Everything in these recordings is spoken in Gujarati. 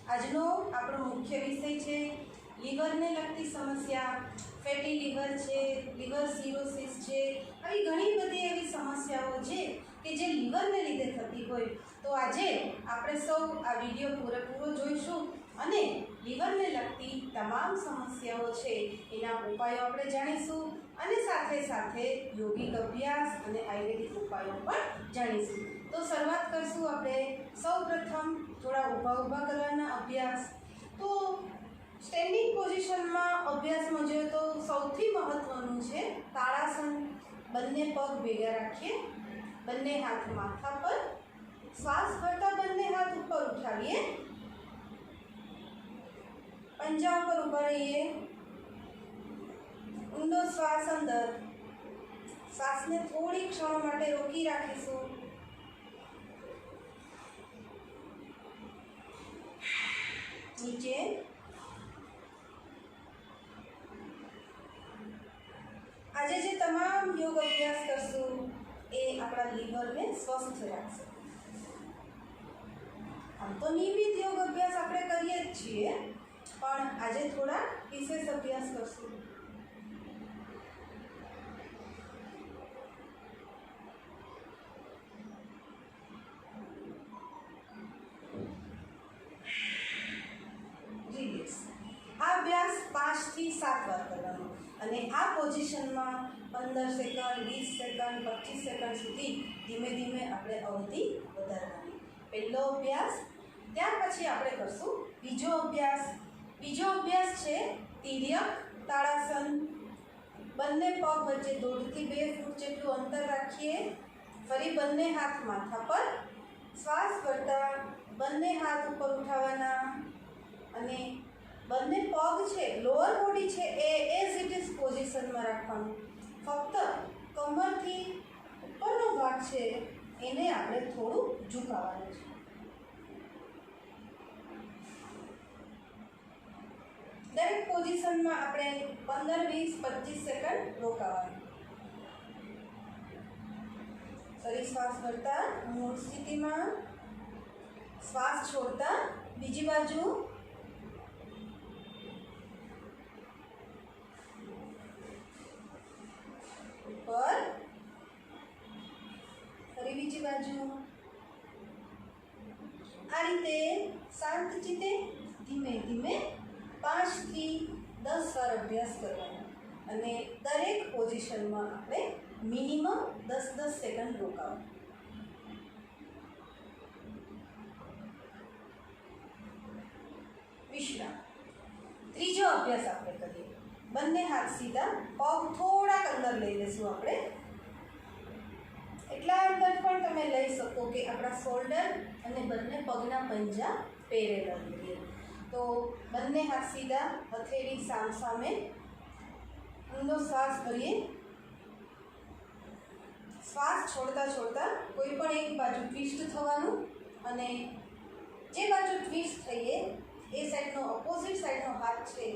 આજનો આપણો મુખ્ય વિષય છે લીવરને લગતી સમસ્યા। ફેટી લીવર છે, લીવર સિરોસિસ છે, આવી ઘણી બધી એવી સમસ્યાઓ છે કે જે લીવરને લીધે થતી હોય। તો આજે આપણે સૌ આ વિડીયો પૂરેપૂરો જોઈશું અને લીવરને લગતી તમામ સમસ્યાઓ છે એના ઉપાયો આપણે જાણીશું અને સાથે સાથે યોગિક અભ્યાસ અને આયુર્વેદિક ઉપાયો પણ જાણીશું। તો શરૂઆત કરશું આપણે સૌપ્રથમ થોડા ઊભા કરવાના અભ્યાસ। તો સ્ટેન્ડિંગ પોઝિશનમાં અભ્યાસમાં જોઈએ તો સૌથી મહત્વનું છે તાળાસન। બંને પગ ભેગા રાખીએ, બંને હાથ માથા પર, શ્વાસ ભરતા બંને હાથ ઉપર ઉઠાવીએ, પંજા ઉપર ઊભા રહીએ, ઊંડો શ્વાસ અંદર, શ્વાસને થોડી ક્ષણો માટે રોકી રાખીશું, નીચે। આજે જે તમામ યોગ અભ્યાસ કરશું એ આપણા લીવરને સ્વસ્થ રાખશે। આમ તો નિયમિત યોગ અભ્યાસ આપણે કરીએ જ છીએ, પણ આજે થોડા વિશેષ અભ્યાસ કરશું। આ અભ્યાસ 5 થી 7 વાર કરવાનો અને આ પોઝિશનમાં 15 સેકન્ડ, 20 સેકન્ડ, 25 સેકન્ડ સુધી ધીમે ધીમે આપણે અવધિ વધારવાની। પહેલો અભ્યાસ, ત્યાર પછી આપણે કરશું બીજો અભ્યાસ। બીજો અભ્યાસ છે તિર્યક તાળાસન। બંને પગ વચ્ચે 1.5 થી 2 ફૂટ જેટલું અંતર રાખીએ, ફરી બંને હાથ માથા પર, શ્વાસ ભરતા બંને હાથ ઉપર ઉઠાવવાના અને બંને પગ છે, લોઅર બોડી છે એ એઝ ઇટ ઇઝ પોઝિશનમાં રાખવાનું। ફક્ત કમરથી ઉપરનો ભાગ છે એને આપણે થોડું ઝુકાવવાનું છે। દરેક પોઝિશનમાં આપણે 15, 20, 25 સેકન્ડ રોકાવાનું। ફરી શ્વાસ ભરતા મૂળ સ્થિતિમાં, શ્વાસ છોડતા બીજી બાજુ, ઉપર, ફરી બીજી બાજુ। આ રીતે શાંત ચિત્તે ધીમે ધીમે 5 થી 10 વાર અભ્યાસ કરવાનો અને દરેક પોઝિશનમાં આપણે મિનિમમ 10-10 સેકન્ડ રોકાવું। વિશ્રામ। ત્રીજો અભ્યાસ આપણે કરીએ। બંને હાથ સીધા, પગ થોડાક અંદર લઈ લઈશું આપણે। એટલા અંદર પણ તમે લઈ શકો કે આપણા શોલ્ડર અને બંને પગના પંજા પેરેલલ લઈએ। તો બંને હાથ સીધા, હથેળી સામસામે, ઊંડો શ્વાસ ભરીએ, શ્વાસ છોડતા છોડતા કોઈ પણ એક બાજુ ટ્વિસ્ટ થવાનું અને જે બાજુ ટ્વિસ્ટ થઈએ એ સાઈડનો ઓપોઝિટ સાઈડનો હાથ છે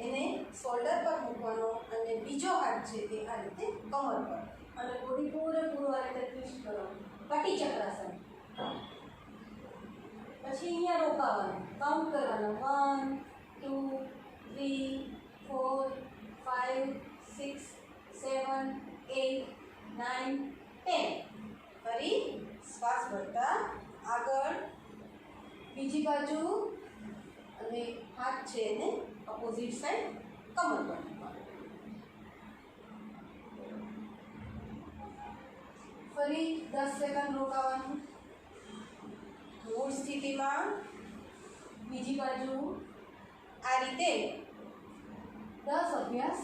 એને શોલ્ડર પર મૂકવાનો અને બીજો હાથ છે એ આ રીતે કમર પર અને બોડી પૂરેપૂરું આ રીતે ટ્વિસ્ટ કરવાનું, કટી ચક્રાસન। પછી અહીંયા રોકાવાનું, કાઉન્ટ કરવાનું, 1, 2, 3, 4, 5, 6, 7, 8, 9, 10। ફરી શ્વાસ ભરતા આગળ, બીજી બાજુ અને હાથ છે એને ઓપોઝિટ સાઈડ કમર પર મૂકવાનું। ફરી 10 સેકન્ડ રોકાવાનું, મૂળ સ્થિતિમાં, બીજી બાજુ। આ રીતે 10 અભ્યાસ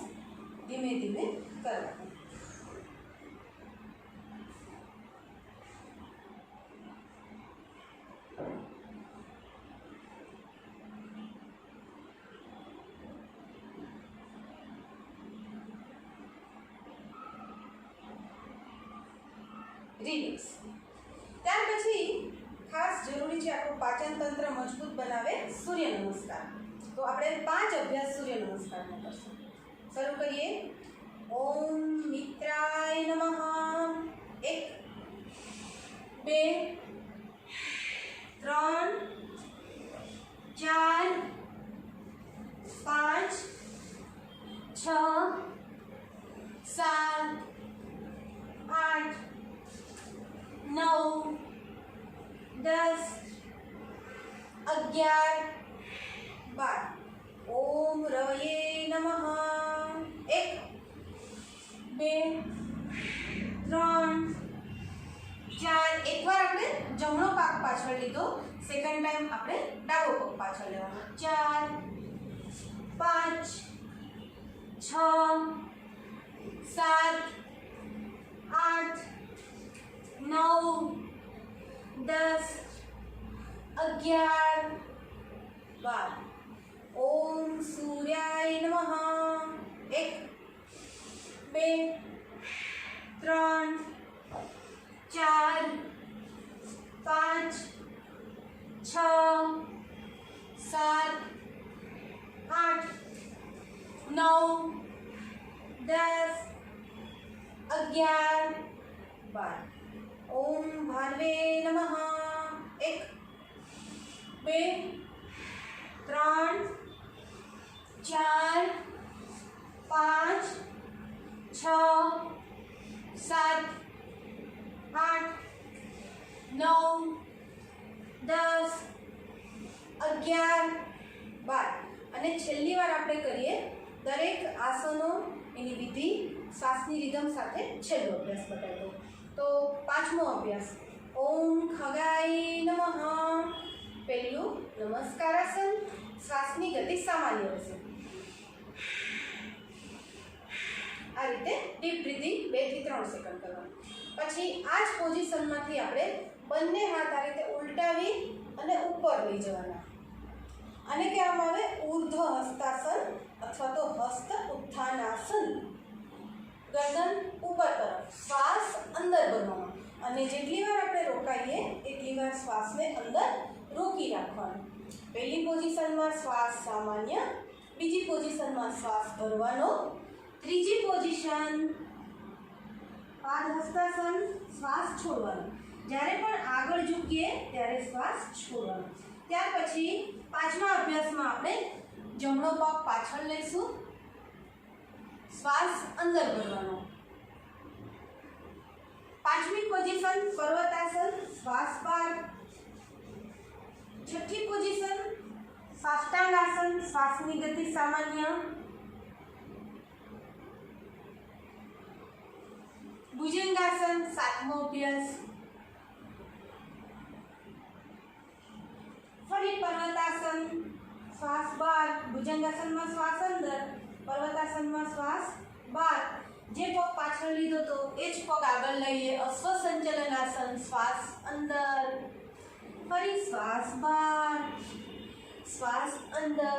ધીમે ધીમે કરવાનો। રિલેક્સ। ત્યાર પછી ખાસ જરૂરી છે આપણું પાચન તંત્ર મજબૂત બનાવે સૂર્ય નમસ્કાર। તો આપણે 5 અભ્યાસ સૂર્ય નમસ્કારના કરશું। શરૂ કરીએ। ઓમ મિત્રાય નમઃ। 1, 2, 3, 4 5 6 7 8 9 10 11 12 ओम रवये नमः 1 2 3 4 એકવાર આપણે જમણો પગ પાછળ લીધો સેકન્ડ ટાઈમ આપણે ડાબો પગ પાછળ લેવાનો 4 5 6 7 8 9 10 11 12 ओम सूर्याय नमः 1 2 3 4 5 6 7 8 9 10 11 12 ओम भार्वे नमः 1 2 3 4 5 6 7 8 9 10 11 12 અને છેલ્લી વાર આપણે કરીએ દરેક આસનો એની વિધિ શ્વાસની રિધમ સાથે છેલ્લો અભ્યાસ બતાવી દો તો પાંચમો અભ્યાસ ઓમ ખગાય નમઃ પહેલું નમસ્કારાસન શ્વાસની ગતિ સામાન્ય રહેશે આ રીતે ડીપ બ્રીથિંગ 2 થી 3 સેકન્ડ કરવાનું પછી આ જ પોઝિશનમાંથી આપણે બંને હાથ આ રીતે ઉલટાવી અને ઉપર લઈ જવાના આને કહેવામાં આવે ઊર્ધ્વ હસ્તાસન અથવા તો હસ્ત ઉત્થાનાસન ગરદન ઉપર તરફ શ્વાસ અંદર ભરવાનો અને જેટલી વાર આપણે રોકાઈએ એટલી વાર શ્વાસને અંદર રોકી રાખવાનો પહેલી પોઝિશનમાં શ્વાસ સામાન્ય બીજી પોઝિશનમાં શ્વાસ ભરવાનો ત્રીજી પોઝિશન પાદ હસ્તાસન શ્વાસ છોડવાનો જ્યારે પણ આગળ ઝૂકીએ ત્યારે શ્વાસ છોડવાનો ત્યાર પછી પાંચમા અભ્યાસમાં આપણે જમણો પગ પાછળ લઈશું શ્વાસ અંદર ભરવાનો પાંચમી પોઝિશન પર્વતાસન શ્વાસ બહાર છઠ્ઠી પોઝિશન સાષ્ટાંગાસન શ્વાસની ગતિ સામાન્ય ભુજંગાસન સાતમો અભ્યાસ ફરી પર્વતાસન શ્વાસ બહાર ભુજંગાસનમાં શ્વાસ અંદર પર્વતાસનમાં શ્વાસ બહાર જે પગ પાછળ લીધો તો એ જ પગ આગળ લઈએ અશ્વ સંચલનાસન શ્વાસ અંદર ફરી શ્વાસ બહાર શ્વાસ અંદર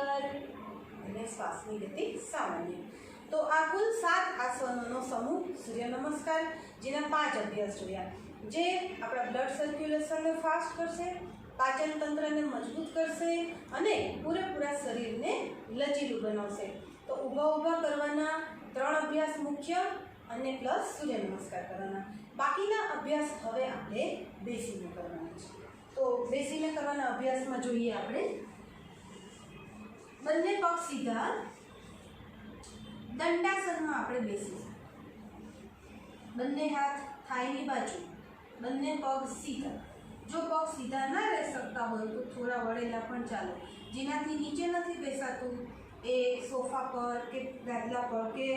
અને શ્વાસની ગતિ સામાન્ય તો આ કુલ 7 આસનોનો સમૂહ સૂર્ય નમસ્કાર જેના 5 અભ્યાસ જોયા જે આપણા બ્લડ સર્ક્યુલેશનને ફાસ્ટ કરશે પાચન તંત્રને મજબૂત કરશે અને પૂરેપૂરા શરીરને લચીલું બનાવશે તો ઊભા કરવાના 3 અભ્યાસ મુખ્ય અને પ્લસ સૂર્ય નમસ્કાર કરવાના બાકીના અભ્યાસ હવે આપણે બેસીને કરવાના છે તો બેસીને કરવાના અભ્યાસમાં જોઈએ આપણે બંને પગ સીધા દંડાસનમાં આપણે બેસીશું બંને હાથ થાઈની બાજુ બંને પગ સીધા જો પગ સીધા ના રહી શકતા હોય તો થોડા વળેલા પણ ચાલે જેનાથી નીચે નથી બેસાતું એ સોફા પર કે ગાદલા પર કે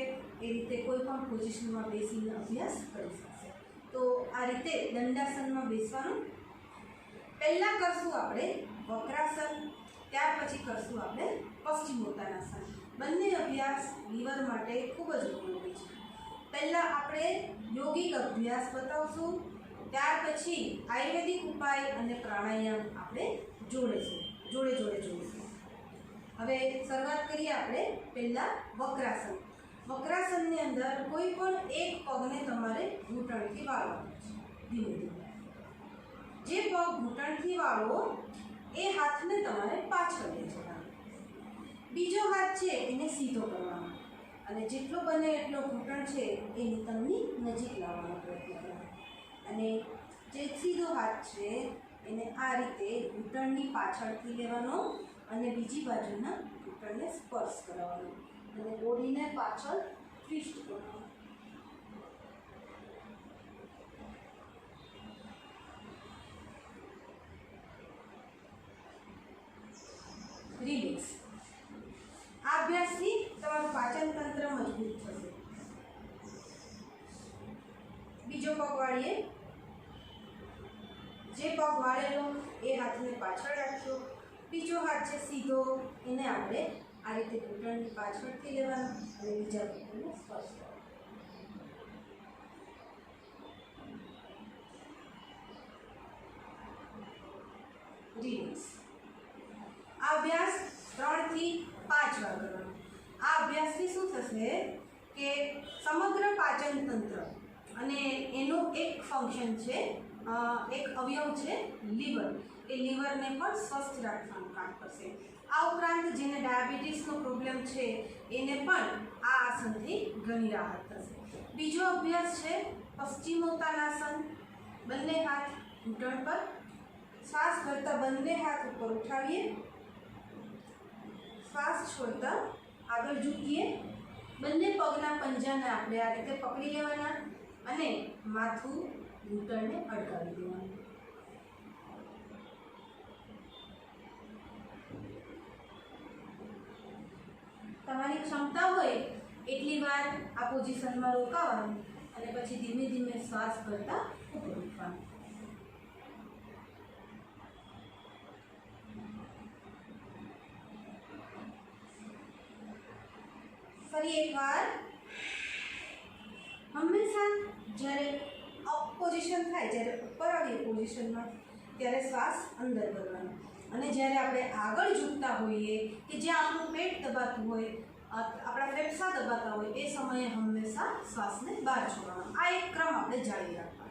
એ રીતે કોઈ પણ પોઝિશનમાં બેસીને અભ્યાસ કરી શકશે તો આ રીતે દંડાસનમાં બેસવાનું પહેલાં કરશું આપણે વક્રાસન ત્યાર પછી કરશું આપણે પશ્ચિમોત્તાનાસન બંને અભ્યાસ લીવર માટે ખૂબ જ ઉપયોગી છે પહેલાં આપણે યોગિક અભ્યાસ બતાવશું ત્યાર પછી આયુર્વેદિક ઉપાય અને પ્રાણાયામ આપણે જોડે જોડીશું હવે શરૂઆત કરીએ આપણે પહેલાં વક્રાસન વક્રાસનની અંદર કોઈ પણ એક પગને તમારે ઘૂંટણથી વાળવાનો છે ધીમે ધીમે જે પગ ઘૂંટણથી વાળો એ હાથને તમારે પાછળ લઈ જવાનો બીજો હાથ છે એને સીધો કરવાનો અને જેટલો બને એટલો ઘૂંટણ છે એ નિતંબની નજીક લાવવાનો પ્રયત્ન કરવાનો અને જે સીધો હાથ છે એને આ રીતે ઘૂંટણની પાછળથી લેવાનો અને બીજી બાજુના ઘૂંટણને સ્પર્શ કરાવવાનો અને બોડીને પાછળ ટ્વિસ્ટ કરવાનું. રિલેક્સ. આ અભ્યાસથી તમારું પાચન તંત્ર મજબૂત થશે. બીજો પગ વાળીએ. જે પગ વાળેલો એ હાથને પાછળ રાખજો. બીજો હાથ છે સીધો, એને આપણે આ રીતે ઘૂંટણની પાછળથી લેવાનો અને બીજા ઘૂંટણને સ્પર્શ કરવાનો. રિલેક્સ. આ અભ્યાસ 3 થી 5 વાર કરવાનો. આ અભ્યાસથી શું થશે કે સમગ્ર પાચન તંત્ર અને એનું એક ફંક્શન છે, એક અવયવ છે લીવર, એ લીવરને પણ સ્વસ્થ રાખવાનું કામ કરશે. આ ઉપરાંત જેને ડાયાબિટીસનો પ્રોબ્લેમ છે એને પણ આ આસનથી ઘણી રાહત થશે. બીજો અભ્યાસ છે પશ્ચિમોત્તાનાસન. બંને હાથ ઘૂંટણ પર, શ્વાસ ભરતા બંને હાથ ઉપર ઉઠાવીએ, શ્વાસ છોડતા આગળ ઝૂકીએ. બંને પગના પંજાને આપણે આ રીતે પકડી લેવાના અને માથું ઘૂંટણને અડકાવી દેવાનું. તમારી ક્ષમતા હોય એટલી વાર આ પોઝિશનમાં રોકાવાનું અને પછી ધીમે ધીમે શ્વાસ કરતા ઉપર ઉઠવાનું. ફરી એકવાર. હંમેશા જ્યારે અપ પોઝિશન થાય, જ્યારે ઉપર આવીએ પોઝિશનમાં, ત્યારે શ્વાસ અંદર કરવાનો અને જ્યારે આપણે આગળ ઝૂકતા હોઈએ કે જ્યાં આપણું પેટ દબાતું હોય, આપણા ફેફસા દબાતા હોય, એ સમયે હંમેશા શ્વાસને બહાર છોડવાનો. આ એક ક્રમ આપણે જાળવી રાખવાનો.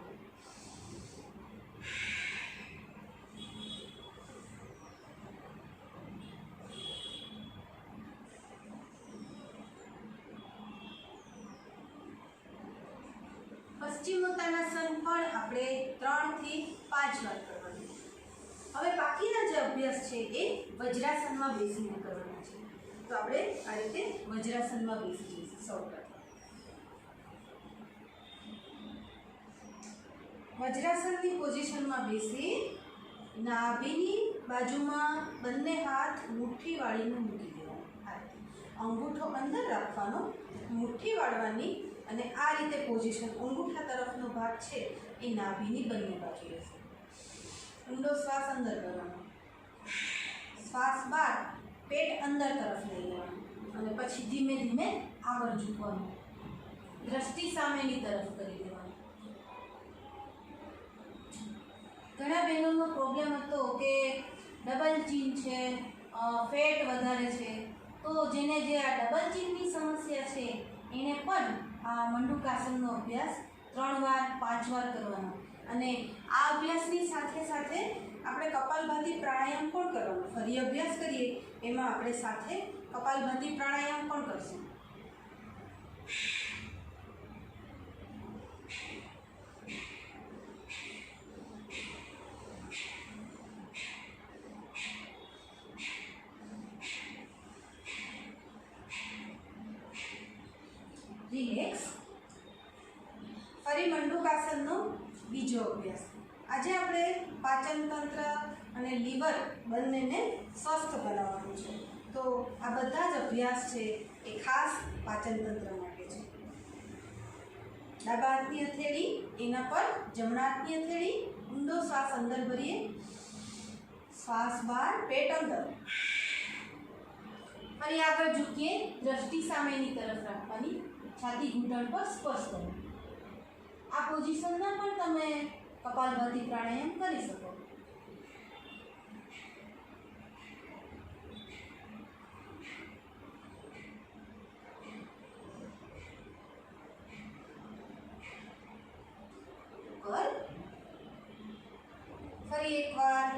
પશ્ચિમોત્તાનાસન પણ આપણે 3 થી 5 વાર કરવાનું. હવે બાકીના જે અભ્યાસ છે એ વજ્રાસનમાં બેસીને કરવાના છે. તો આપણે આ રીતે વજ્રાસનમાં બેસી જઈશું. સૌપ્રથમ વજ્રાસનની પોઝિશનમાં બેસી નાભીની બાજુમાં બંને હાથ મુઠ્ઠી વાળીને મૂકી દેવાના. અંગૂઠો અંદર રાખવાનો, મુઠ્ઠી વાળવાની અને આ રીતે પોઝિશન. અંગૂઠા તરફનો ભાગ છે એ નાભીની બંને બાજુ રહેશે. ઊંડો શ્વાસ અંદર કરવાનો, શ્વાસ બહાર, પેટ અંદર તરફ લઈ લેવાનું અને પછી ધીમે ધીમે આગળ ઝૂકવાનું. દ્રષ્ટિ સામેની તરફ કરી દેવાનું. ઘણા બહેનોનો પ્રોબ્લેમ હતો કે ડબલ ચીન છે, ફેટ વધારે છે. તો જેને જે આ ડબલ ચીનની સમસ્યા છે એને પણ આ મંડુકાસનનો અભ્યાસ 3 વાર 5 વાર કરવાનો. અને આ અભ્યાસની સાથે સાથે આપણે કપાલભાતિ પ્રાણાયામ પણ કરવાનો. ફરી અભ્યાસ કરીએ એમાં આપણે સાથે કપાલભાતિ પ્રાણાયામ પણ કરશું. રિલેક્સ. ફરી મંડુકાસનનો બીજો અભ્યાસ. આજે આપણે પાચન તંત્ર અને લીવર બંનેને સ્વસ્થ બનાવવાનું છે. તો આ બધા જ અભ્યાસ છે એ ખાસ પાચન તંત્ર માટે છે. ડાબા હાથની હથેળી, એના પર જમણા હાથની હથેળી. ઊંડો શ્વાસ અંદર ભરીએ, શ્વાસ બહાર, પેટ અંદર. ફરી આગળ ઝૂકીએ, દ્રષ્ટિ સામેની તરફ રાખવાની, છાતી ઘૂંટણ પર સ્પર્શ કરો. આ પોઝિશનમાં પણ તમે કપાલભાતિ પ્રાણાયામ કરી શકો. કર. ફરી એકવાર.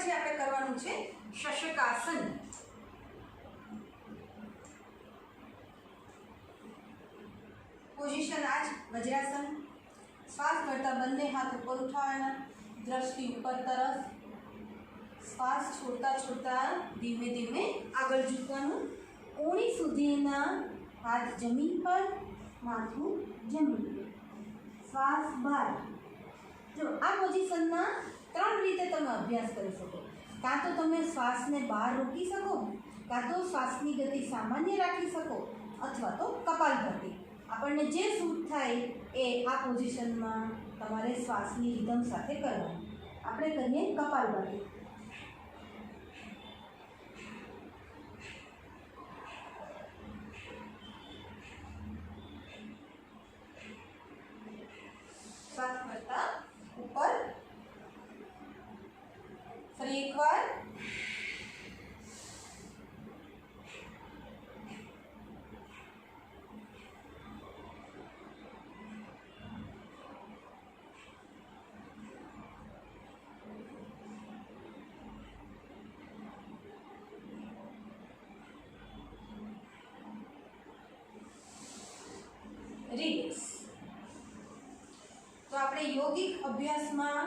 પછી આપણે કરવાનું છે શશકાસન. પોઝિશન આજ વજ્રાસન. શ્વાસ ભરતા બંને હાથ ઉપર ઉઠાવવાના, દ્રષ્ટિ ઉપર તરફ. શ્વાસ છોડતા છોડતા ધીમે ધીમે આગળ ઝૂકવાનું. કોણી સુધીના હાથ જમીન પર, માથું જમીન પર. શ્વાસ બહાર. જો આ પોઝિશનના 3 રીતે તમે અભ્યાસ કરી શકો. કાં તો તમે શ્વાસને બહાર રોકી શકો, કાં તો શ્વાસની ગતિ સામાન્ય રાખી શકો, અથવા તો કપાલભાતિ. આપણને જે સૂટ થાય એ આ પોઝિશનમાં તમારે શ્વાસની રિધમ સાથે કરવાનું. આપણે કરીએ કપાલભાતિ. શ્વાસ કરતા ઉપર. ફરી એકવાર. રિલેક્સ. તો આપણે યોગિક અભ્યાસમાં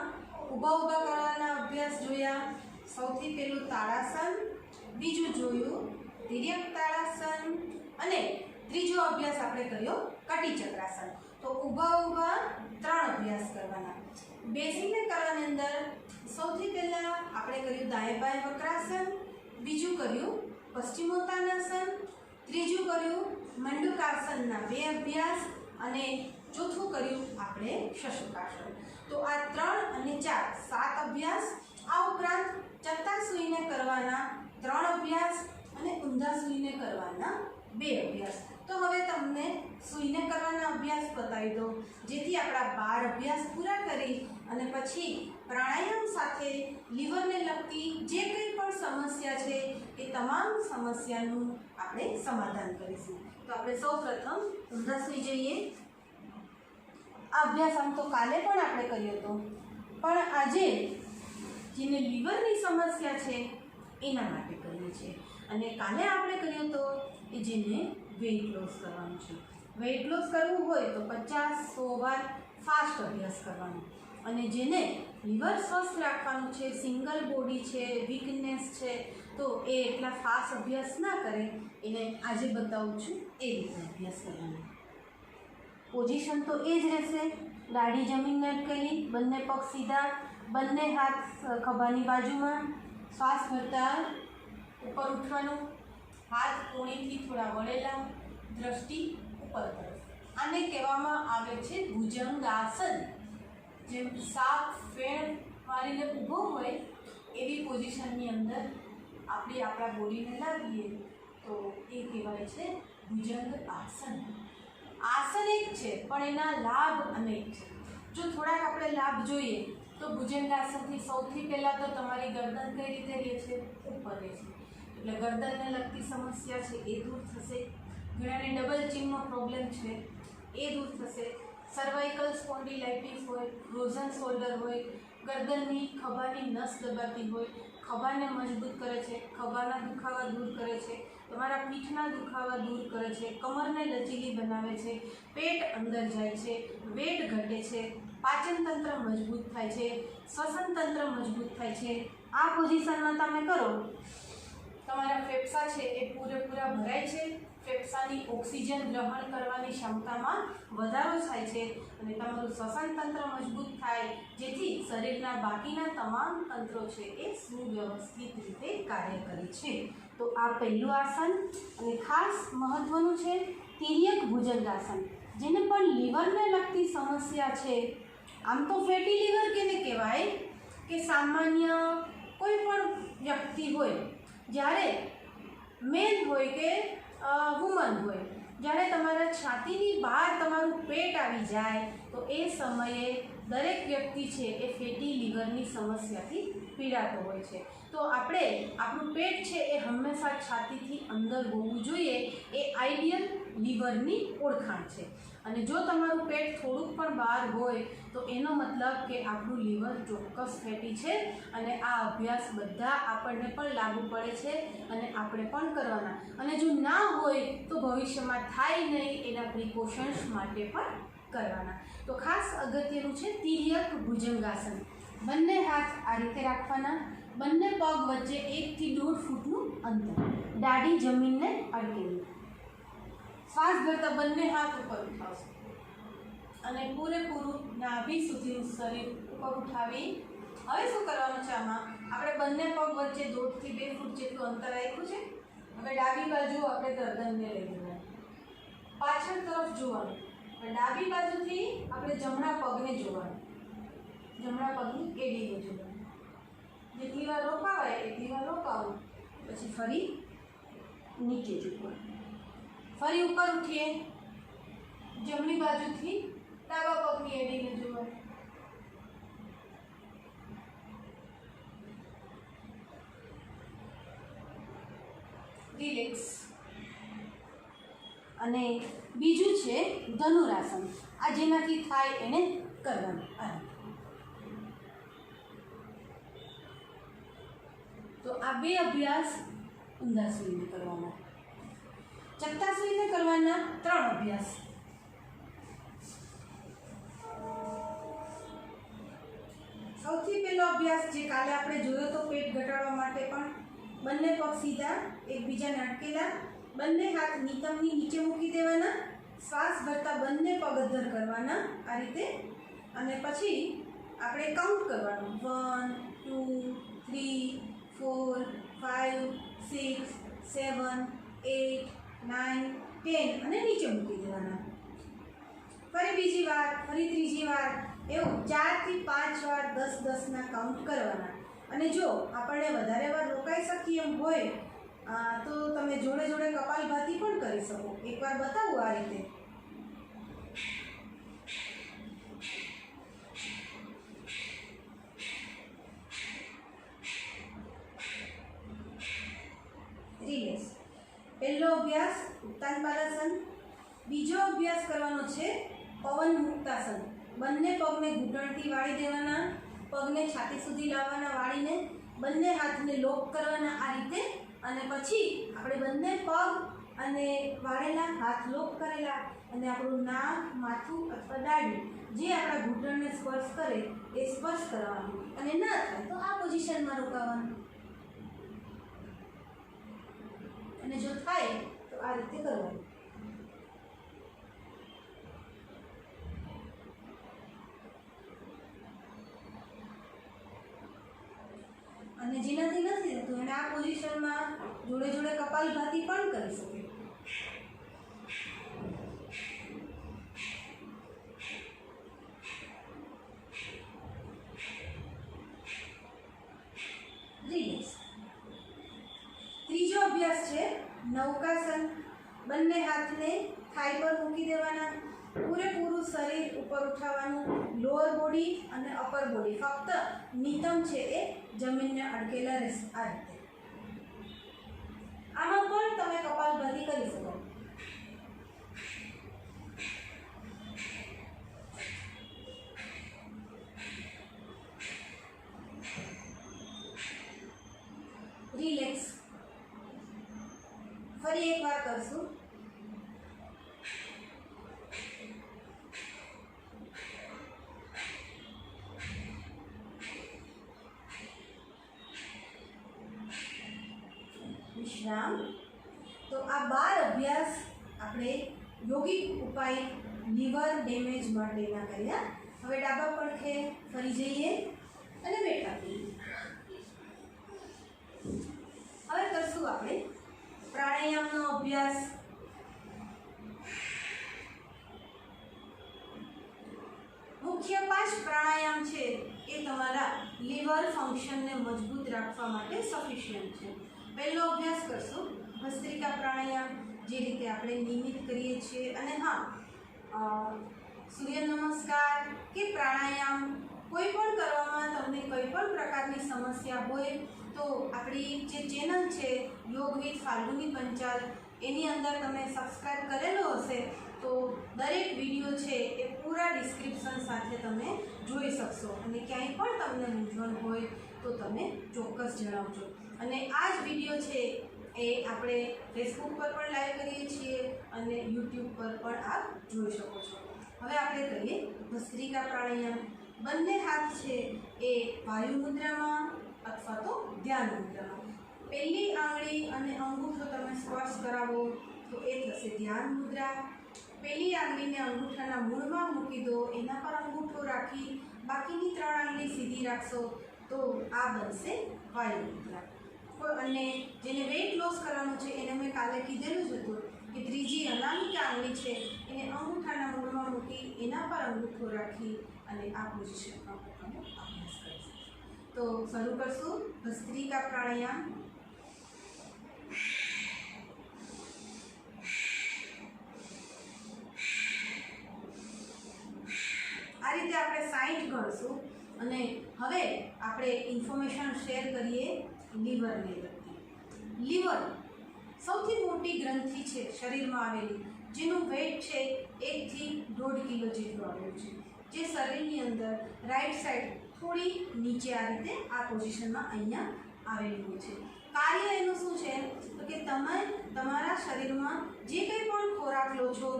ઊભા કરવાના અભ્યાસ જોયા. સૌથી પહેલું તાળાસન, બીજું જોયું તિર્યક તાળાસન, અને ત્રીજો અભ્યાસ આપણે કર્યો કટી ચક્રાસન. તો ઊભા 3 અભ્યાસ કરવાના. બેસીને કરવાની અંદર સૌથી પહેલાં આપણે કર્યું દાએં બાએં વક્રાસન, બીજું કર્યું પશ્ચિમોત્તાનાસન, ત્રીજું કર્યું મંડુકાસનના 2 અભ્યાસ, અને ચોથું કર્યું આપણે શશકાસન. તો આ 3 અને 4 7 અભ્યાસ. આ ઉપરાંત ચત્તા સૂઈને કરવાના 3 અભ્યાસ અને ઊંધા સૂઈને કરવાના 2 અભ્યાસ. તો હવે તમને સૂઈને કરવાના અભ્યાસ બતાવી દો, જેથી આપણા 12 અભ્યાસ પૂરા કરી અને પછી પ્રાણાયામ સાથે લીવરને લગતી જે કંઈ પણ સમસ્યા છે એ તમામ સમસ્યાનું આપણે સમાધાન કરીશું. તો આપણે સૌપ્રથમ ઊંધા સૂઈ જઈએ. આ અભ્યાસ આમ તો કાલે પણ આપણે કર્યો હતો, પણ આજે જેને લીવરની સમસ્યા છે એના માટે કરીએ છીએ. અને કાલે આપણે કર્યો હતો એ જેને વેઇટ લોસ કરવાનું છે. વેઇટ લોસ કરવું હોય તો 50-100 વાર ફાસ્ટ અભ્યાસ કરવાનો. અને જેને લીવર સ્વસ્થ રાખવાનું છે, સિંગલ બોડી છે, વીકનેસ છે, તો એ એટલા ફાસ્ટ અભ્યાસ ના કરે, એને આજે બતાવું છું એ રીતે અભ્યાસ કરવાનો. પોઝિશન તો એ જ રહેશે. દાઢી જમીનને અટકેલી, બંને પગ સીધા, બંને હાથ ખભાની બાજુમાં. શ્વાસ ભરતા ઉપર ઉઠવાનું, હાથ કોણીથી થોડા વળેલા, દ્રષ્ટિ ઉપર તરફ. આને કહેવામાં આવે છે ભુજંગાસન. જેમ સાપ ફેણ મારીને ઊભો હોય એવી પોઝિશનની અંદર આપણે આપણા બોડીને લાવીએ તો એ કહેવાય છે ભુજંગ આસન. આસન એક છે પણ એના લાભ અનેક છે. જો થોડાક આપણે લાભ જોઈએ તો ભુજંગાસનથી સૌથી પહેલાં તો તમારી ગરદન કઈ રીતે રહે છે? ઉપર રહે છે. એટલે ગરદનને લગતી સમસ્યા છે એ દૂર થશે. ઘણાને ડબલ ચિનનો પ્રોબ્લેમ છે એ દૂર થશે. સર્વાઇકલ સ્પોન્ડિલાઇટિસ હોય, ફ્રોઝન શોલ્ડર હોય, ગરદનની ખભાની નસ દબાતી હોય, ખભાને મજબૂત કરે છે, ખભાના દુખાવા દૂર કરે છે, તમારા પીઠના દુખાવા દૂર કરે છે, કમરને લચીલી બનાવે છે, પેટ અંદર જાય છે, વેટ ઘટે છે, પાચન તંત્ર મજબૂત થાય છે, શ્વસન તંત્ર મજબૂત થાય છે. આ પોઝિશનમાં તમે કરો, તમારા ફેફસા છે એ પૂરેપૂરા ભરાય છે, ફેફસાની ઓક્સિજન ગ્રહણ કરવાની ક્ષમતામાં વધારો થાય છે અને તમારું શ્વસન તંત્ર મજબૂત થાય, જેથી શરીરના બાકીના તમામ તંત્રો છે એ સુવ્યવસ્થિત રીતે કાર્ય કરે છે. તો આ પહેલું આસન. અને ખાસ મહત્ત્વનું છે તિર્યક ભુજંગાસન, જેને પણ લીવરને લગતી સમસ્યા છે. આમ તો ફેટી લીવર કેને કહેવાય કે સામાન્ય કોઈ પણ વ્યક્તિ હોય, જ્યારે મેન હોય કે વુમન હોય, જ્યારે તમારા છાતીની બહાર તમારું પેટ આવી જાય તો એ સમયે દરેક વ્યક્તિ છે એ ફેટી લીવરની સમસ્યાથી પીડાતો હોય છે. તો આપણું પેટ છે એ હંમેશા છાતીથી અંદર હોવું જોઈએ, એ આઈડિયલ લીવરની ઓળખાણ છે। અને જો તમારું પેટ થોડુંક પણ બહાર હોય તો એનો મતલબ કે આપણું લીવર ચોક્કસ ફેટી છે અને આ અભ્યાસ બધા આપણને પણ લાગુ પડે છે અને આપણે પણ કરવાના। અને જો ના હોય તો ભવિષ્યમાં થાય નહીં એના પ્રિકોશન્સ માટે પણ કરવાના। તો ખાસ અગત્યનું છે તિર્યક ભુજંગાસન। બંને હાથ આ રીતે રાખવાના, બંને પગ વચ્ચે 1 થી 1.5 ફૂટનું અંતર, દાઢી જમીનને અડકેલી। શ્વાસ ભરતા બંને હાથ ઉપર ઉઠાવશો અને પૂરેપૂરું નાભી સુધીનું શરીર ઉપર ઉઠાવી। હવે શું કરવાનું છે આમાં, આપણે બંને પગ વચ્ચે 1.5 થી 2 ફૂટ જેટલું અંતર રાખ્યું છે। હવે ડાબી બાજુ આપણે ગરદનને લઈ જવાનું, પાછળ તરફ જોવાનું। ડાબી બાજુથી આપણે જમણા પગને જોવાનું, જમણા પગની એડીને જોવાનું। જેટલી વાર રોકાવાય એટલી વાર રોકાવું, પછી ફરી નીચે ઝૂકવાનું, ફરી ઉપર ઉઠીએ, જમણી બાજુથી ડાબા પગની એડીને જોવાનું, રિલેક્સ। અને બીજું છે ધનુરાસન। આ જેનાથી થાય એને કરવાનું। તો આ બે અભ્યાસ ઊંધા સૂઈને કરવાના, ચકતા સૂઈને કરવાના 3 અભ્યાસ। સૌથી પહેલો અભ્યાસ જે કાલે આપણે જોયો તો પેટ ઘટાડવા માટે પણ, બંને પગ સીધા એકબીજાને અટકેલા, બંને હાથ નિતંબની નીચે મૂકી દેવાના, શ્વાસ ભરતા બંને પગ અદ્ધર કરવાના આ રીતે। અને પછી આપણે કાઉન્ટ કરવાનું, 1 2 3 4 5 6 7 8 9 10 અને નીચે મૂકી દેવાના। ફરી બીજી વાર, ફરી ત્રીજી વાર, એવું 4 થી 5 વાર 10-10 ના કાઉન્ટ કરવાના। અને જો આપણને વધારે વાર રોકાઈ શકીએ એમ હોય તો તમે જોડે જોડે કપાલભાતિ પણ કરી શકો। એકવાર બતાવું આ રીતે, રિલેક્સ। પહેલો અભ્યાસ ઉત્તાનપાદાસન, બીજો અભ્યાસ કરવાનો છે પવન મુક્તાસન। બંને પગને ઘૂંટણથી વાળી દેવાના, પગને છાતી સુધી લાવવાના વાળીને, બંને હાથને લોક કરવાના આ રીતે। અને પછી આપણે બંને પગ અને વાળેલા હાથ લોક કરેલા અને આપણું નાક, માથું અથવા દાઢી જે આપણા ઘૂંટણને સ્પર્શ કરે એ સ્પર્શ કરવાનું, અને ના થાય તો આ પોઝિશનમાં રોકાવાનું, અને જો થાય તો આ રીતે કરવાનું। અને જેનાથી નથી થતું એને આ પોઝિશનમાં જોડે જોડે કપાલભાતિ પણ કરી શકે। રિલેક્સ। ત્રીજો અભ્યાસ છે નૌકાસન। બંને હાથને થાઈ પર મૂકી દેવાના, પૂરેપૂરું શરીર ઉપર ઉઠાવવાનું, લોઅર બોડી અને અપર બોડી ફક્ત નિતંબ છે એ જમીનને અડકેલા રહેશે આ રીતે। આમાં પણ તમે કપાલભાતિ કરી શકો। રિલેક્સ। ફરી એક વાર કરશું, વિશ્રામ। તો આ 12 અભ્યાસ આપણે યોગિક ઉપાય લીવર ડેમેજ માટેના કર્યા। હવે ડાબા પડખે ફરી જઈએ અને બેઠા થઈએ। હવે કરશું આપણે પ્રાણાયામનો અભ્યાસ। મુખ્ય 5 પ્રાણાયામ છે એ તમારા લીવર ફંક્શનને મજબૂત રાખવા માટે સફિશિયન્ટ છે। પહેલો અભ્યાસ કરશું ભસ્ત્રિકા પ્રાણાયામ, જે રીતે આપણે નિયમિત કરીએ છીએ। અને હા, સૂર્ય નમસ્કાર કે પ્રાણાયામ કોઈ પણ કરવામાં તમને કોઈ પણ પ્રકારની સમસ્યા હોય તો આપણી જે ચેનલ છે યોગ વિથ ફાલ્ગુની પંચાલ એની અંદર તમે સબસ્ક્રાઈબ કરેલો હશે તો દરેક વિડીયો છે એ પૂરા ડિસ્ક્રિપ્શન સાથે તમે જોઈ શકશો અને ક્યાંય પણ તમને મૂંઝવણ હોય તો તમે ચોક્કસ જણાવજો. અને આ જ વિડીયો છે એ આપણે ફેસબુક પર પણ લાઈવ કરીએ છીએ અને યુટ્યુબ પર પણ આપ જોઈ શકો છો. હવે આપણે કરીએ ભસ્ત્રિકા પ્રાણાયામ. બંને હાથ છે એ વાયુ મુદ્રામાં અથવા તો ધ્યાન મુદ્રામાં. પહેલી આંગળી અને અંગૂઠો તમે સ્પર્શ કરાવો તો એ થશે ધ્યાન મુદ્રા. પહેલી આંગળીને અંગૂઠાના મૂળમાં મૂકી દો, એના પર અંગૂઠો રાખી બાકીની 3 આંગળી સીધી રાખશો તો આ બનશે વાયુ મુદ્રા. અને જેને વેઇટ લોસ કરવાનું છે એને મેં કાલે કીધેલું જ હતું કે ત્રીજી અનામિક આંગળી છે એને અંગૂઠાના મૂળમાં મૂકી એના પર અંગૂઠો રાખી અને આ પોઝિશનમાં પોતાનો અભ્યાસ કરીશું. તો શરૂ કરશું ભસ્ત્રિકા પ્રાણાયામ. આ રીતે આપણે 60 ગણશું અને હવે આપણે ઇન્ફોર્મેશન શેર કરીએ લીવરને લગતી. લીવર સૌથી મોટી ગ્રંથિ છે શરીરમાં આવેલી, જેનું વેઇટ છે 1 થી 1.5 કિલો જેટલું આવેલું છે, જે શરીરની અંદર રાઈટ સાઈડ થોડી નીચે આ રીતે આ પોઝિશનમાં અહીંયા આવેલું હોય છે. કાર્ય એનું શું છે તો કે તમે તમારા શરીરમાં જે કંઈ પણ ખોરાક લો છો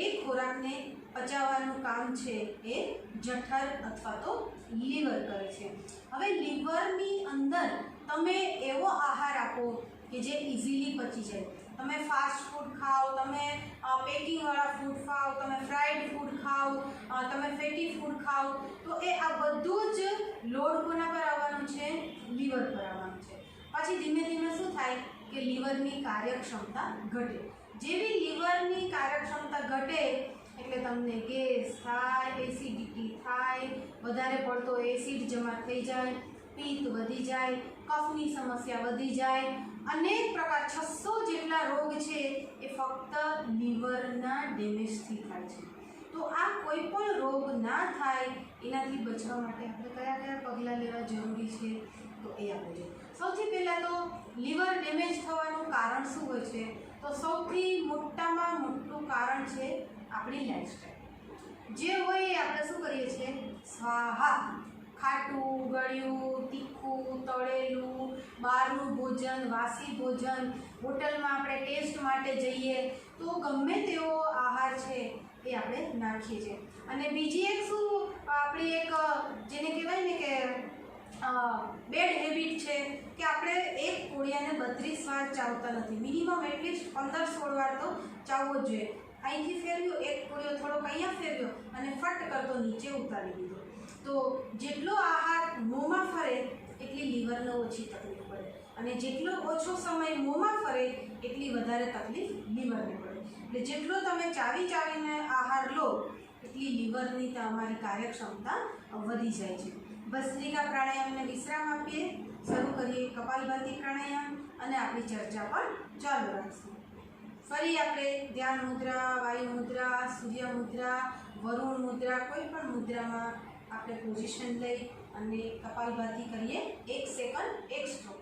એ ખોરાકને પચાવવાનું કામ છે એ જઠર અથવા તો લીવર કરે છે. હવે લીવરની અંદર તમે એવો આહાર આપો કે જે ઇઝીલી પચી જાય. તમે ફાસ્ટ ફૂડ ખાઓ, તમે પેકિંગવાળા ફૂડ ખાઓ, તમે ફ્રાઈડ ફૂડ ખાઓ, તમે ફેટી ફૂડ ખાઓ, તો એ આ બધું જ લોડ કોના પર આવવાનું છે? લીવર પર આવવાનું છે. પછી ધીમે ધીમે શું થાય કે લીવરની કાર્યક્ષમતા ઘટે. જેવી લીવરની કાર્યક્ષમતા ઘટે એટલે તમને ગેસ થાય, એસિડિટી થાય, વધારે પડતો એસિડ જમા થઈ જાય, પિત્ત વધી જાય, કફની સમસ્યા વધી જાય, અનેક પ્રકાર 600 જેટલા રોગ છે એ ફક્ત લીવરના ડેમેજથી થાય છે. તો આ કોઈ પણ રોગ ના થાય એનાથી બચવા માટે આપણે કયા કયા પગલાં લેવા જરૂરી છે તો એ આપણે જોઈએ. સૌથી પહેલાં તો લીવર ડેમેજ થવાનું કારણ શું હોય છે? તો સૌથી મોટામાં મોટું કારણ છે આપણી લાઈફસ્ટાઈલ. જે હોય એ આપણે શું કરીએ છીએ? સ્વાહા. ખાટું, ગળ્યું, તીખું, તળેલું, બહારનું ભોજન, વાસી ભોજન, હોટલમાં આપણે ટેસ્ટ માટે જઈએ તો ગમે તેવો આહાર છે એ આપણે નાખીએ છીએ. અને બીજી એક શું આપણી એક જેને કહેવાય ને કે બેડ હેબિટ છે કે આપણે એક કોળિયાને 32 વાર ચાવતા નથી. મિનિમમ એટલીસ્ટ 15-16 વાર તો ચાવવો જ જોઈએ. અહીંથી ફેરવ્યો, એક કોળિયો થોડોક અહીંયા ફેરવ્યો અને ફટ કરતો નીચે ઉતારી દીધો. તો જેટલો આહાર મોંમાં ફરે એટલી લીવરને ઓછી તકલીફ પડે અને જેટલો ઓછો સમય મોંમાં ફરે એટલી વધારે તકલીફ લીવરને પડે. એટલે જેટલો તમે ચાવીને આહાર લો એટલી લીવરની તમારી કાર્યક્ષમતા વધી જાય છે. ભસ્ત્રિકા પ્રાણાયામને વિશ્રામ આપીએ, શરૂ કરીએ કપાલભાતિ પ્રાણાયામ અને આપણી ચર્ચા પણ ચાલુ રાખીશું. ફરી આપણે ધ્યાન મુદ્રા, વાયુ મુદ્રા, સૂર્ય મુદ્રા, વરુણ મુદ્રા, કોઈ પણ મુદ્રામાં આપણે પોઝિશન લઈ અને કપાલભાતિ કરીએ. 1 સેકન્ડ 1 સ્ટ્રોક.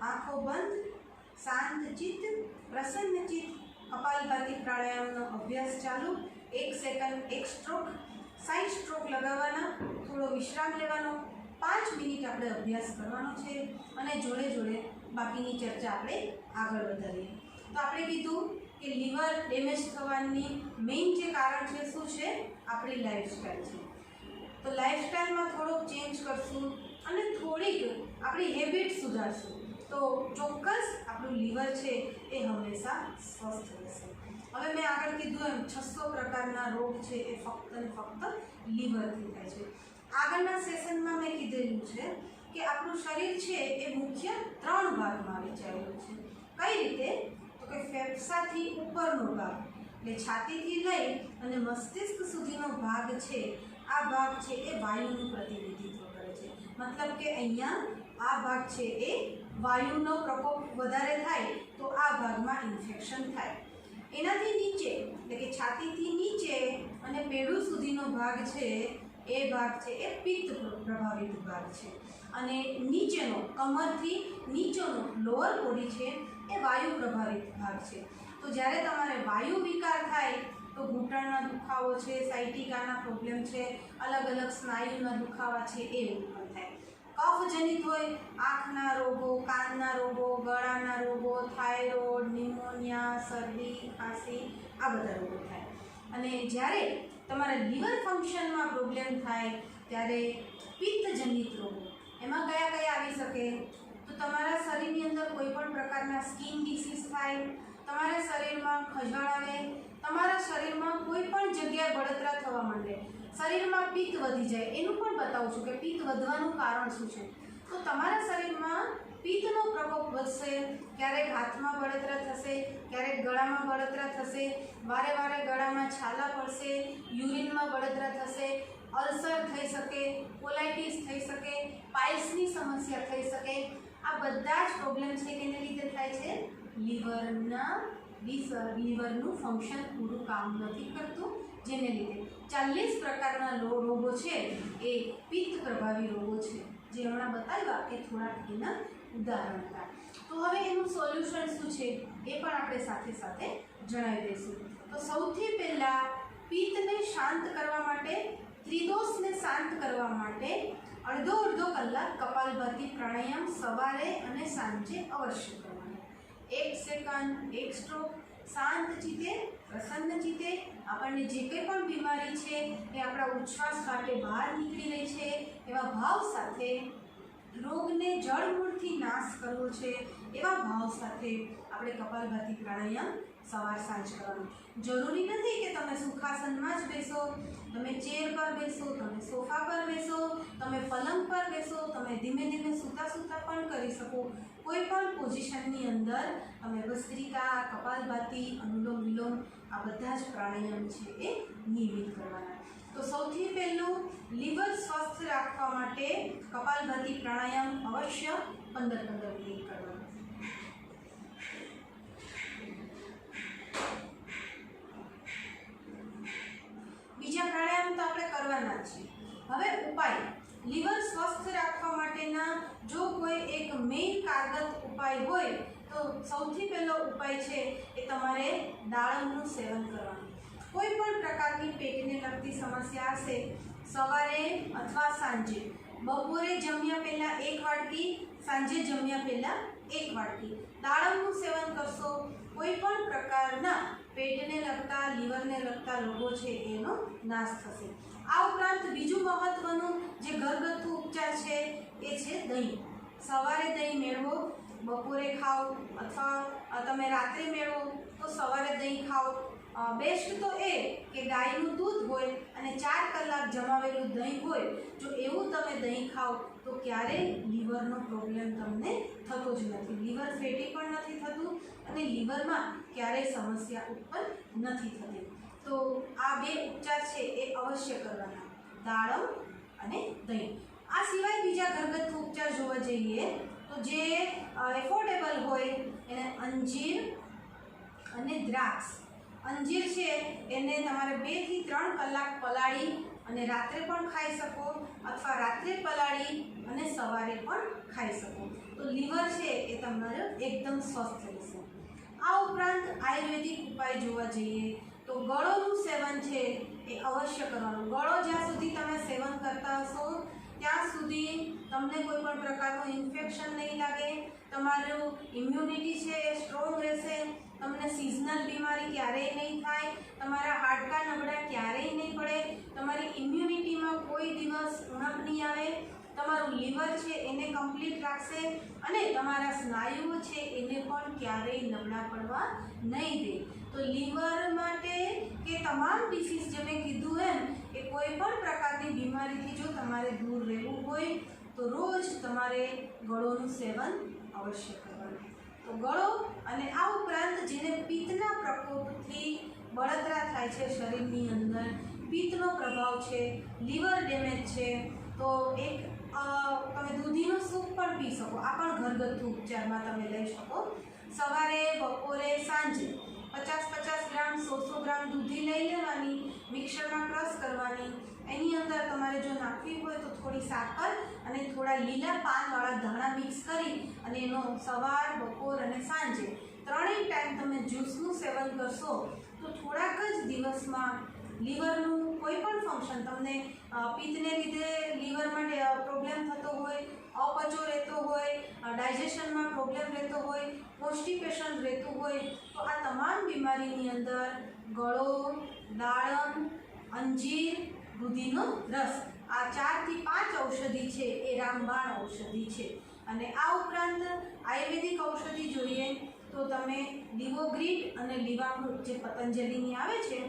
આંખો બંધ, શાંત ચિત્ત, પ્રસન્ન ચિત્ત કપાલભાતિ પ્રાણાયામનો અભ્યાસ ચાલુ. 1 સેકન્ડ 1 સ્ટ્રોક. 60 સ્ટ્રોક લગાવવાના, થોડો વિશ્રામ લેવાનો, 5 મિનિટ આપણે અભ્યાસ કરવાનો છે અને જોડે જોડે બાકીની ચર્ચા આપણે આગળ વધારીએ. તો આપણે કીધું કે લીવર ડેમેજ થવાની મેઇન જે કારણ છે શું છે? આપણી લાઈફસ્ટાઈલ છે. તો લાઈફસ્ટાઈલમાં થોડોક ચેન્જ કરશું અને થોડીક આપણી હેબિટ સુધારશું તો ચોક્કસ આપણું લીવર છે એ હંમેશા સ્વસ્થ રહેશે. હવે મેં આગળ કીધું એમ 600 પ્રકારના રોગ છે એ ફક્ત ને ફક્ત લીવરથી થાય છે. આગળના સેશનમાં મેં કીધેલું છે કે આપણું શરીર છે એ મુખ્ય 3 ભાગમાં વહેંચાયેલું છે. કઈ રીતે? તો કે ફેફસાથી ઉપરનો ભાગ એટલે છાતીથી લઈ અને મસ્તિષ્ક સુધીનો ભાગ છે, આ ભાગ છે એ વાયુનું પ્રતિનિધિત્વ કરે છે. મતલબ કે અહીંયા આ ભાગ છે એ વાયુનો પ્રકોપ વધારે થાય તો આ ભાગમાં ઇન્ફેક્શન થાય. એનાથી નીચે એટલે કે છાતીથી નીચે અને પેડું સુધીનો ભાગ છે એ ભાગ છે એ પિત્ત પ્રભાવિત ભાગ છે, અને નીચેનો કમરથી નીચેનો લોઅર બોડી છે એ વાયુ પ્રભાવિત ભાગ છે. તો જ્યારે તમારે વાયુ વિકાર થાય તો ઘૂંટણના દુખાવો છે, સાયટિકાના પ્રોબ્લેમ છે, અલગ અલગ સ્નાયુના દુખાવા છે એ ઉત્પન્ન થાય. કફજનિત હોય આંખના રોગો, કાનના રોગો, ગળાના રોગો, થાઇરોઇડ, નિમોનિયા, શરદી, ખાંસી આ બધા રોગો થાય. અને જ્યારે તમારા લીવર ફંક્શનમાં પ્રોબ્લેમ થાય ત્યારે પિત્તજનિત રોગો એમાં કયા કયા આવી શકે? તો તમારા શરીરની અંદર કોઈ પણ પ્રકારના સ્કિન ડિસીઝ થાય, તમારા શરીરમાં ખંજવાળ આવે, તમારા શરીરમાં કોઈ પણ જગ્યાએ બળતરા થવા માંડે, શરીરમાં પિત્ત વધી જાય. એનું પણ બતાવું છું કે પિત્ત વધવાનું કારણ શું છે. તો તમારા શરીરમાં પિત્તનો પ્રકોપ વધશે, ક્યારેક હાથમાં બળતરા થશે, ક્યારેક ગળામાં બળતરા થશે, વારે વારે ગળામાં છાલા પડશે, યુરિનમાં બળતરા થશે, અલ્સર થઈ શકે, કોલાઇટિસ થઈ શકે, પાઇલ્સની સમસ્યા થઈ શકે. આ બધા જ પ્રોબ્લેમ છે કે એને લીધે થાય છે લીવરનું ફંક્શન પૂરું કામ નથી કરતું, જેને લીધે 40 પ્રકારના રોગો છે એ પિત્ત પ્રભાવી રોગો છે, જે હમણાં બતાવ્યા એ થોડાક એના ઉદાહરણ હતા. તો હવે એનું સોલ્યુશન શું છે એ પણ આપણે સાથે સાથે જણાવી દઈશું. તો સૌથી પહેલાં પિત્તને શાંત કરવા માટે, ત્રિદોષને શાંત કરવા માટે અડધો કલાક કપાલભાતિ પ્રાણાયામ સવારે અને સાંજે અવશ્ય કરવાનો. 1 સેકન્ડ 1 સ્ટ્રોક, શાંત ચિત્તે, પ્રસન્ન ચિત્તે. આપણને જે કંઈ પણ બીમારી છે એ આપણા ઉચ્છ્વાસ માટે બહાર નીકળી રહી છે એવા ભાવ સાથે, રોગને જળમૂળથી નાશ કરવો છે એવા ભાવ સાથે આપણે કપાલભાતિ પ્રાણાયામ સવાર સાંજ કરવાનું. જરૂરી નથી કે તમે સુખાસનમાં જ બેસો, તમે ચેર પર બેસો, તમે સોફા પર બેસો, તમે પલંગ પર બેસો, તમે ધીમે ધીમે સૂતા સૂતા પણ કરી શકો. કોઈ પણ પોઝિશનની અંદર તમે ભસ્ત્રિકા, કપાલભાતિ, અનુલોમ વિલોમ આ બધા જ પ્રાણાયામ છે એ નિયમિત કરવાના. તો સૌથી પહેલું લીવર સ્વસ્થ રાખવા માટે કપાલભાતિ પ્રાણાયામ અવશ્ય 15-15 મિનિટ કરવાનું. બીજા પ્રાણાયામ તો આપણે કરવાના જ છે. હવે ઉપાય, લીવર સ્વસ્થ રાખવા માટેના જો કોઈ એક મેઇન કારગત ઉપાય હોય તો સૌથી પહેલો ઉપાય છે એ તમારે દાડમનું સેવન કરવાનું. કોઈ પણ પ્રકારની પેટને લગતી સમસ્યા હશે, સવારે અથવા સાંજે, બપોરે જમ્યા પહેલાં 1 વાટકી, સાંજે જમ્યા પહેલાં 1 વાટકી દાડમનું સેવન કરશો, કોઈ પણ પ્રકારના પેટને લગતા, લીવરને લગતા રોગો છે એનો નાશ થશે. આ ઉપરાંત બીજું મહત્વનું જે ઘરગથ્થુ ઉપચાર છે એ છે દહીં. સવારે દહીં મેળવો, બપોરે ખાઓ, અથવા તમે રાત્રે મેળવો તો સવારે દહીં ખાઓ. બેસ્ટ તો એ કે ગાયનું દૂધ હોય અને 4 કલાક જમાવેલું દહીં હોય, જો એવું તમે દહીં ખાઓ તો ક્યારેય લીવરનો પ્રોબ્લેમ તમને થતો જ નથી. લીવર ફેટી પણ નથી થતું અને લીવરમાં ક્યારેય સમસ્યા ઉત્પન્ન નથી થતી. તો આ 2 ઉપચાર છે એ અવશ્ય કરવાના, દાડમ અને દહીં. આ સિવાય બીજા ઘરગથ્થુ ઉપચાર જોવા જઈએ તો જે એફોર્ડેબલ હોય એને અંજીર અને દ્રાક્ષ. અંજીર છે એને તમારે 2 થી 3 કલાક પલાળી અને રાત્રે પણ ખાઈ શકો, અથવા રાત્રે પલાળી અને સવારે પણ ખાઈ શકો. તો લીવર છે એ તમારે એકદમ સ્વસ્થ રહેશે. આ ઉપરાંત આયુર્વેદિક ઉપાય જોવા જઈએ તો ગળોનું સેવન છે એ અવશ્ય કરવાનું. ગળો જ્યાં સુધી તમે સેવન કરતા હશો ત્યાં સુધી તમને કોઈ પણ પ્રકારનું ઇન્ફેક્શન નહીં લાગે, તમારું ઇમ્યુનિટી છે એ સ્ટ્રોંગ રહેશે, તમને સિઝનલ બીમારી ક્યારેય નહીં થાય, તમારા હાડકાં નબળા ક્યારેય નહીં પડે, તમારી ઇમ્યુનિટીમાં કોઈ દિવસ ઉણપ નહીં આવે, તમારું લીવર છે એને કમ્પ્લીટ રાખશે અને તમારા સ્નાયુઓ છે એને પણ ક્યારેય નબળા પડવા નહીં દે. તો લીવર માટે કે તમામ ડિસીઝ જે મેં કીધું એમ કે કોઈ પણ પ્રકારની બીમારીથી જો તમારે દૂર રહેવું હોય તો રોજ તમારે ગળોનું સેવન અવશ્ય કરવાનું. તો ગળો અને આ ઉપરાંત જેને પિત્તના પ્રકોપથી બળતરા થાય છે, શરીરની અંદર પિત્તનો પ્રભાવ છે, લીવર ડેમેજ છે, તો એક તમે દૂધીનો સૂપ પણ પી શકો. આ પણ ઘરગથ્થુ ઉપચારમાં તમે લઈ શકો. સવારે, બપોરે, સાંજે 50-50 ગ્રામ 100 ગ્રામ દૂધી લઈ લેવાની, મિક્સરમાં ક્રશ કરવાની. એની અંદર તમારે જો નાખવી હોય તો થોડી સાકર અને થોડા લીલા પાનવાળા ધાણા મિક્સ કરી અને એનો સવાર, બપોર અને સાંજે ત્રણેય ટાઈમ તમે જ્યુસનું સેવન કરશો તો થોડાક જ દિવસમાં લીવરનું કોઈ પણ ફંક્શન, તમને પિત્તને લીધે લીવરમાં પ્રોબ્લેમ થતો હોય, અપચો રહેતો હોય, ડાયજેશનમાં પ્રોબ્લેમ રહેતો હોય, કોન્સ્ટિપેશન રહેતું હોય, તો આ તમામ બીમારીની અંદર ગળો, દાડમ, અંજીર, દૂધીનો રસ, આ 4 થી 5 ઔષધિ છે એ રામબાણ ઔષધિ છે. અને આ ઉપરાંત આયુર્વેદિક ઔષધિ જોઈએ તો તમે લિવોગ્રીટ અને લીવામૃત, જે પતંજલિની આવે છે,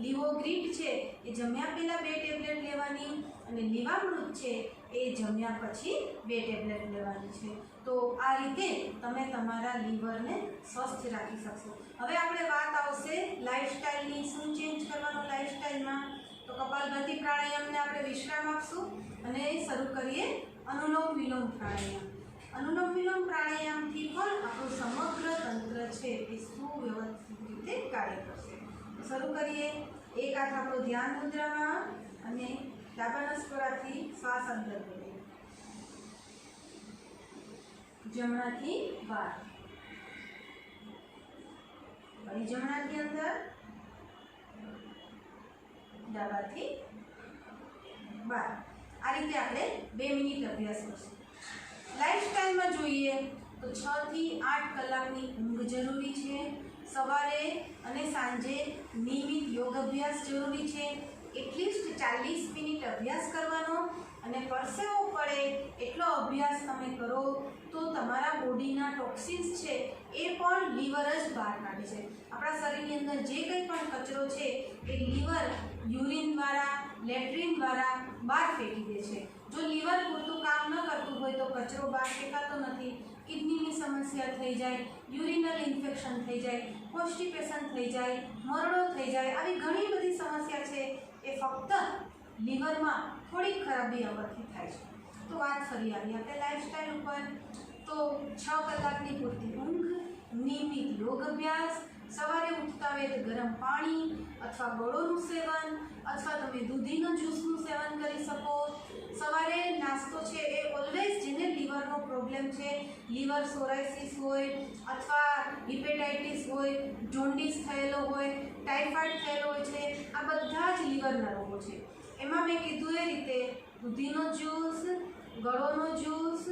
લિવોગ્રીટ છે એ જમ્યા પહેલાં 2 ટેબ્લેટ લેવાની અને લીવામૃત છે એ જમ્યા પછી 2 ટેબ્લેટ લેવાની છે. તો આ રીતે તમે તમારા લીવરને સ્વસ્થ રાખી શકશો. હવે આપણે વાત આવશે લાઈફસ્ટાઈલની, શું ચેન્જ કરવાનું લાઈફસ્ટાઈલમાં. તો કપાલભાતિ પ્રાણાયામને આપણે વિશ્રામ આપશું અને શરૂ કરીએ અનુલોમ વિલોમ પ્રાણાયામ. અનુલોમ વિલોમ પ્રાણાયામથી પણ આપણું સમગ્ર તંત્ર છે એ સુવ્યવસ્થિત રીતે કાર્ય કરશે. શરૂ કરીએ. એક હાથ આપણો ધ્યાન મુદ્રામાં અને ડાબા નસકોરાથી શ્વાસ અંદર કરીએ, જમણાથી બહાર, ફરી જમણાથી અંદર, ડાબાથી બહાર. આ રીતે આપણે 2 મિનિટ અભ્યાસ કરશું. લાઈફસ્ટાઈલમાં જોઈએ તો 6 થી 8 કલાકની ઊંઘ જરૂરી છે. સવારે અને સાંજે નિયમિત યોગ અભ્યાસ જરૂરી છે. એટલીસ્ટ 40 મિનિટ અભ્યાસ કરવાનો અને પરસેવો પડે એટલો અભ્યાસ તમે કરો તો તમારા બોડીના ટોક્સિન્સ છે એ પણ લીવર જ બહાર કાઢે છે. આપણા શરીરની અંદર જે કંઈ પણ કચરો છે એ લીવર યુરિન દ્વારા, લેટ્રિન દ્વારા બહાર ફેંકી દે છે. જો લીવર પૂરતું કામ ન કરતું હોય તો કચરો બહાર ફેંકાતો નથી, કિડનીની સમસ્યા થઈ જાય, યુરિનલ ઇન્ફેક્શન થઈ જાય, કોન્સ્ટિપેશન થઈ જાય, મરડો થઈ જાય, આવી ઘણી બધી સમસ્યા છે એ ફક્ત લીવરમાં થોડીક ખરાબી આવવાથી થાય છે. તો વાત ફરી આવી આપણે લાઈફસ્ટાઈલ ઉપર. તો 6 કલાકની પૂરતી ઊંઘ, નિયમિત યોગ અભ્યાસ, સવારે ઉઠતા વેત ગરમ પાણી અથવા ગોળોનું સેવન અથવા તમે દૂધીનો જ્યુસનું સેવન કરી શકો. સવારે નાસ્તો છે એ ઓલવેઝ, જેને લીવરનો પ્રોબ્લેમ છે, લીવર સોરાઇસિસ હોય અથવા હિપેટાઇટિસ હોય, જોન્ડિસ થયેલો હોય, ટાઇફોઇડ થયેલો હોય છે, આ બધા જ લીવરના રોગો છે. એમાં મેં કીધું એ રીતે દૂધીનો જ્યુસ, ગળોનો જ્યુસ,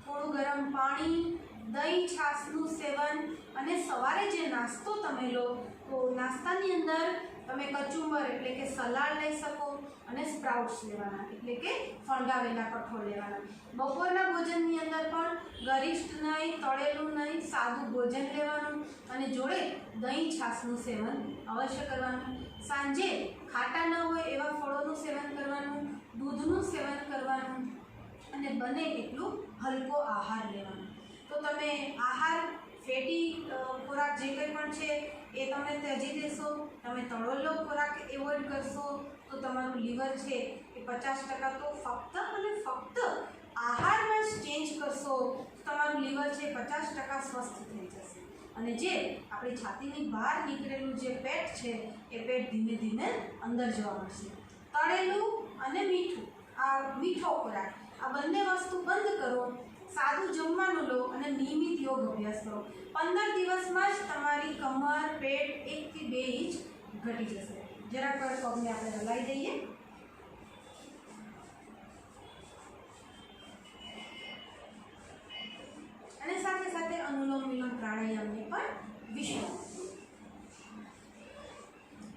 થોડું ગરમ પાણી, દહીં છાશનું સેવન અને સવારે જે નાસ્તો તમે લો તો નાસ્તાની અંદર તમે કચુંબર એટલે કે સલાડ લઈ શકો અને સ્પ્રાઉટ્સ લેવાના એટલે કે ફણગાવેલા કઠોળ લેવાના. બપોરના ભોજનની અંદર પણ ગરિષ્ઠ નહીં, તળેલું નહીં, સાદું ભોજન લેવાનું અને જોડે દહીં છાશનું સેવન અવશ્ય કરવાનું. સાંજે ખાટા ન હોય એવા ફળોનું સેવન કરવાનું, દૂધનું સેવન કરવાનું અને બને એટલું હલકો આહાર લેવાનો. તો તમે આહાર, ફેટી ખોરાક જે કંઈ પણ છે એ તમે ત્યજી દેશો, તમે તળેલો ખોરાક એવોઇડ કરશો તો તમારું લીવર છે એ 50% તો ફક્ત અને ફક્ત આહારમાં જ ચેન્જ કરશો તો તમારું લીવર છે 50% સ્વસ્થ થઈ જશે. અને જે આપણી છાતીની બહાર નીકળેલું જે પેટ છે એ પેટ ધીમે ધીમે અંદર જવા મળશે. તળેલું અને મીઠું, આ મીઠો ખોરાક, આ બંને વસ્તુ બંધ કરો, સાદું જમવાનું લો અને નિયમિત યોગ અભ્યાસ કરો. 15 દિવસમાં જ તમારી કમર, પેટ 1 થી 2 ઇંચ ઘટી જશે. જરાક વાર પગને આપણે હલાવી દઈએ. અને સાથે સાથે અનુલોમ વિલોમ પ્રાણાયામને પણ વિશ્રામ.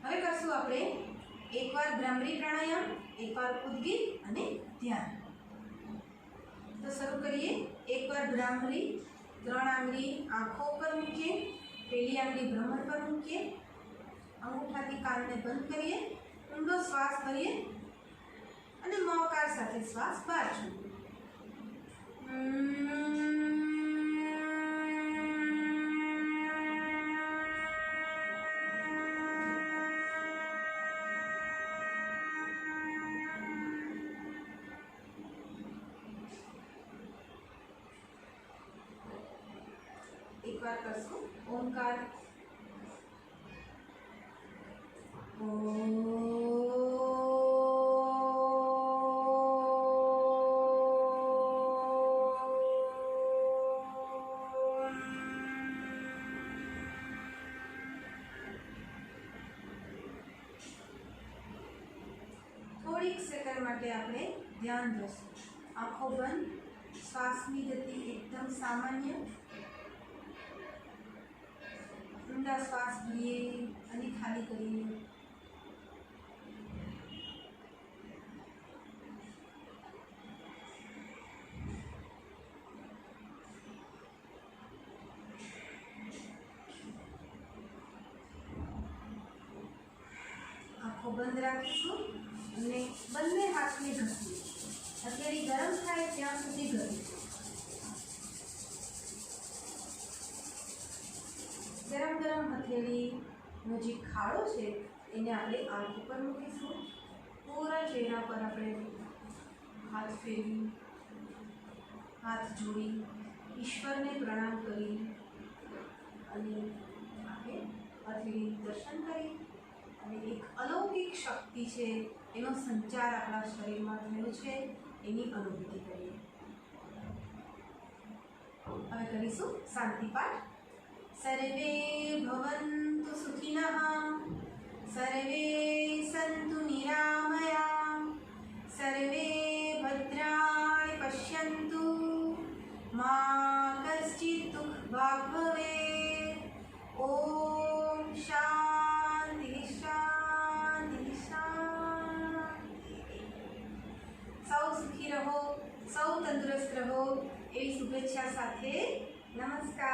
હવે કરશું આપણે એકવાર ભ્રામરી પ્રાણાયામ, એકવાર ઉદ્ગીર અને ધ્યાન. તો શરૂ કરીએ. એકવાર ભ્રામરી. 3 આંગળી આંખો પર મૂકીએ, પહેલી આંગળી ભ્રમર પર મૂકીએ, અંગૂઠાથી કાનને બંધ કરીએ, ઊંડો શ્વાસ ભરીએ અને મૌકાર સાથે શ્વાસ બહાર છોડીએ. એક વાર કરશું. ઓમકાર. થોડીક સેકન્ડ માટે આપણે ધ્યાન દઈશું. આંખો બંધ, શ્વાસની ગતિ એકદમ સામાન્ય. ઊંડા શ્વાસ લઈએ અને ખાલી કરીએ. આંખો બંધ રાખીશું અને બંને હાથને ઘસીએ. હથેળી ગરમ થાય ત્યાં સુધી ઘસીશું. ગરમ ગરમ હથેળીનો જે ખાડો છે એને આપણે આંખ ઉપર મૂકીશું. પૂરા ચહેરા પર આપણે હાથ ફેરવી, હાથ જોડી, ઈશ્વરને પ્રણામ કરી અને આપણે હથેળી દર્શન કરી અને એક અલૌકિક શક્તિ છે એનો સંચાર આપણા શરીરમાં થયો છે એની અનુભૂતિ કરીએ. હવે કરીશું શાંતિ પાઠ. સર્વે ભવन्तु સુખિનઃ, સર્વે સन्तુ નિરામયા, સર્વે ભદ્રાણિ પશ્યन्तુ, મા કશ્ચિत् દુઃખભાગ્ ભવેत्. ઓમ શાંતિ શાંતિ શાંતિ. સૌ સુખી રહો, સૌ તંદુરસ્ત રહો એવી શુભેચ્છા સાથે નમસ્કાર.